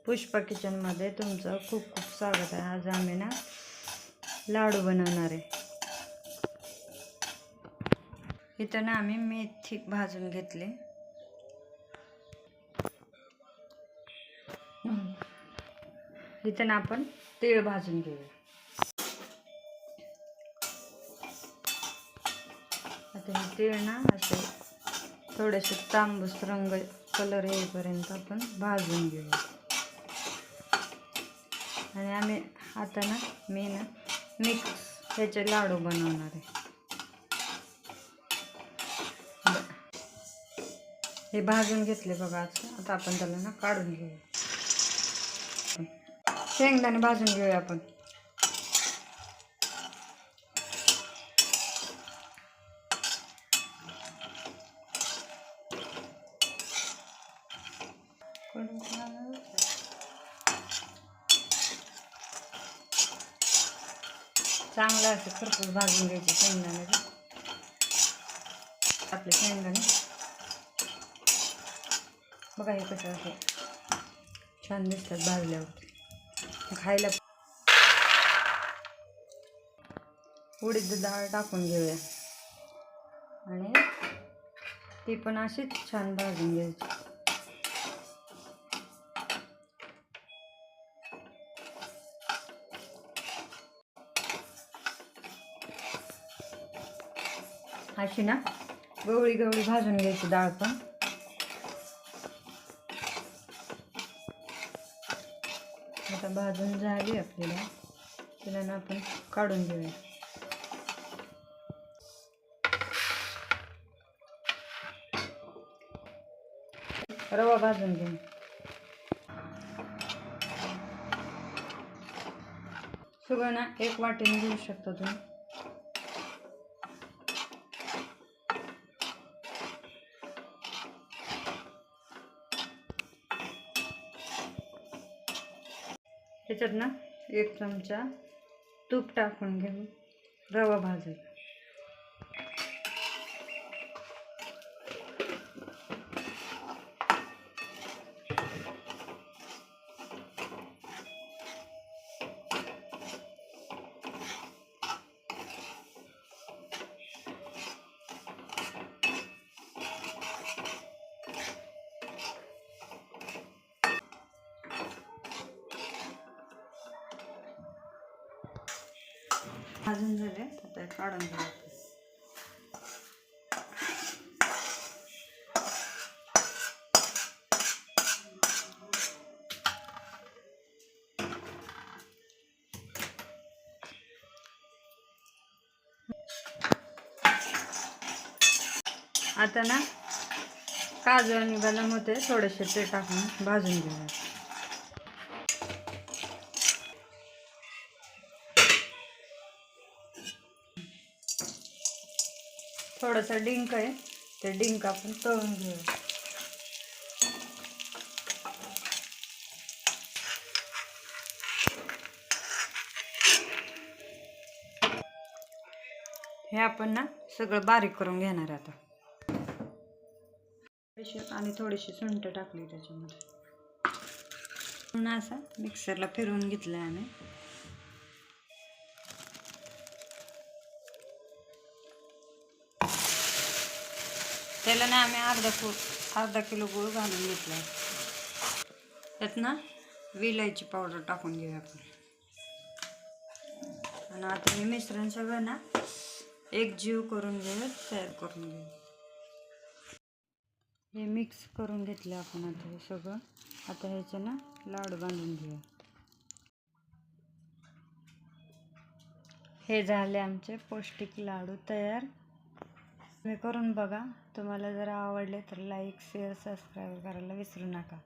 पुष्पा किचनमध्ये तुमचं खूप खूप स्वागत आहे। आज आम्ही ना लाडू बनवणार आहे। इथं ना आम्ही मेथी भाजून घेतली। इथं ना आपण तीळ भाजून घेऊया। आता हे तीळ ना असे थोडेसे तांबूस रंग कलर येईपर्यंत आपण भाजून घेऊया। आणि आम्ही आता ना मी ना मिक्स ह्याचे लाडू बनवणार आहे। हे भाजून घेतले बघा। आता आपण त्याला ना काढून घेऊया। शेंगदाणे भाजून घेऊया आपण। चांगलं असं खरपूस भाजून घ्यायचे शेंगदाणे। आपले शेंगदाणे बघा हे कसं असं छान दिसतात भाजल्यावर। खायला उडीद डाळ टाकून घेऊया आणि ती पण अशीच छान भाजून घ्यायची। अशी ना गवळी गवळी भाजून घ्यायची डाळ पण। आता भाजून झाली आपल्याला, तिला ना आपण काढून घेऊया। रवा भाजून घेऊ। सगळं ना एक वाटीने घेऊ शकता तुम्ही। त्याच्यात ना 1 चमचा तूप टाकून घेऊ रवा भाजायला। भाजून झाले आता काढून घ्यायचं। आता ना काजू आणि बदाम होते थोडेसे ते टाकून भाजून घेऊया। थोडासा डिंक आहे, ते डिंक आपण तळून घेऊया। हे आपण ना सगळं बारीक करून घेणार आता। आणि थोडीशी सुंठ टाकली त्याच्यामध्ये। पुन्हा असं मिक्सरला फिरवून घेतलं आम्ही। त्याला ना आम्ही अर्धा किलो गूळ घालून घेतला। त्यात ना विलायची पावडर टाकून घेऊया आपण। आणि आता हे मिश्रण सगळं ना एक जीव करून घेऊया, तयार करून घेऊ। हे मिक्स करून घेतले आपण आता हे सगळं। आता ह्याचे ना लाडू बांधून घेऊया। हे झाले आमचे पौष्टिक लाडू तयार। हे करून बघा। तुम्हाला जर आवडले तर लाईक शेअर सबस्क्राईब करायला विसरू नका।